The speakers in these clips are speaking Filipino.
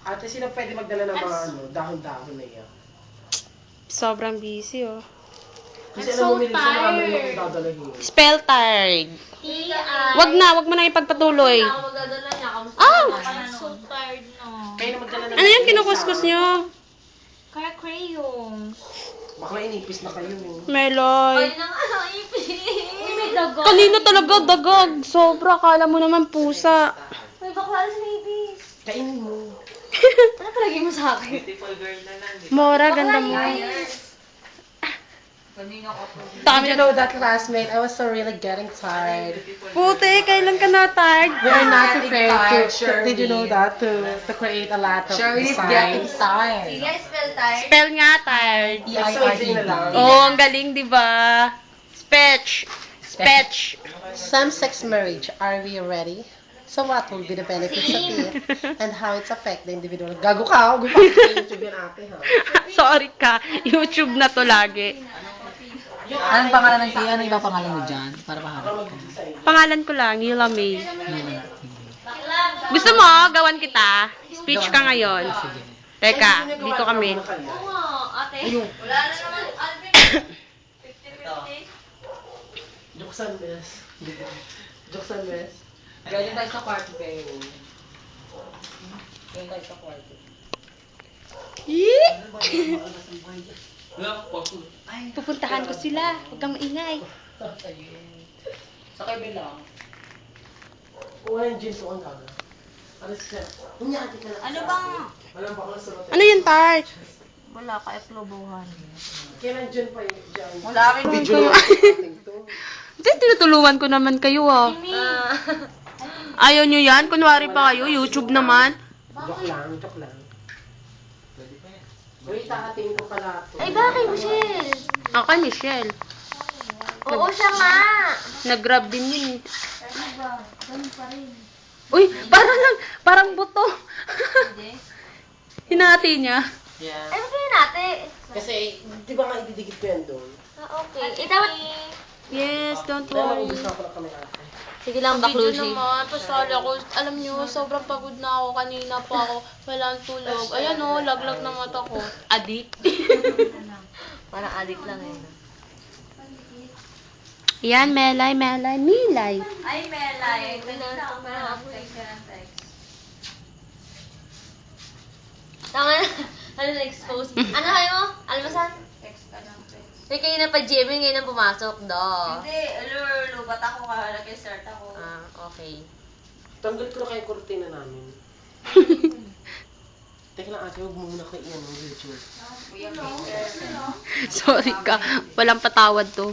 Ate, sino pwede magdala ng mga dahon-dahon na yan? Sobrang busy, oh. Kasi I'm so minsan marami tired. yung dadalahin. Spell tired. Wag mo na ipagpatuloy. Ako magdadala niya. Kamusta Ah! naman? I'm so tired na. Kayo na magdala ng Ano yan, kinukuskus nyo? Kaya crayons. Baka inipis na kayo. Meloy. Ay, nang ano, ipin. Uy, may dagat. Kanina talaga dagag. Sobra, kala mo naman pusa. May bakla si babies. Kainin mo. Ano palagi mo sa akin? Mora, ganda mo. Did you know that, classmate? I was so really getting tired. Puti, kailan ka na tired? We're not prepared to, did you know that? To create a lot of designs. You guys feel tired? Spell nga tired. Exercising na lang. Oh, ang galing, di ba? Spetch. Spetch. Same-sex marriage, are we ready? So what will be the benefits of it? And how it's affect the individual? Gago ka, huwag pa YouTube yan ate ha. Sorry ka. YouTube na to lagi. Anong pangalan ng ano iba pangalan mo dyan? Para mahanap ka. Pangalan ko lang, Yula May. Gusto mo, gawan kita? Speech ka ngayon. Sige. Teka, dito kami. Oo nga, ate. Wala na naman. Alvin, 50-50. Joksan, bes. Joksan, bes. Galing tayo sa kwarto kayo. Galing tayo sa kwarto. Pupuntahan ko sila. Huwag kang maingay. Sa kabilang. Walang jeans o ang gaga. Ano siya? Hunyati ka lang. Ano bang? Walang bakla sa rote. Ano yun, Tart? Wala, kaya klobohan. Kailan dyan pa yun? Dyan. Wala rin Video na ating to. Hindi, tinutulungan ko naman kayo, ah. Ayaw nyo yan? Kunwari pa kayo, YouTube naman. Joke lang, joke lang. Wait, taating ko pala to. Ay, bakit, Michelle? Ako, Michelle. Oo, siya nga. Nag-grab din yun. Ano ba? Ganun pa rin. Uy, parang buto. Hindi. Hinati niya. Yeah. Ay, magkaya natin. Kasi, di ba nga ididikit ko yan doon? Ah, okay. Dapat... Yes, don't Kaya worry. mag-ubus ako lang kami ate. Sige lang, Video baklusi. naman, pasali ako. Alam nyo, sobrang pagod na ako. Kanina pa ako. Walang tulog. Ayan o, laglag na mata ko. Adik. Parang addict lang eh. Yan, Melay, Milay. Ay, Melay. Tama na. Ano na-expose? Ano kayo? Almasan? Text ka ng text. Hindi kayo na pa-gymming, ngayon na pumasok, do. Hindi, lubat ako ka, nag-start ako. Ah, okay. Tanggal ko na kayo kurtina namin. Teka lang ate, huwag mo muna kayo iyan ng YouTube. Sorry ka. Walang patawad to.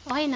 Okay na.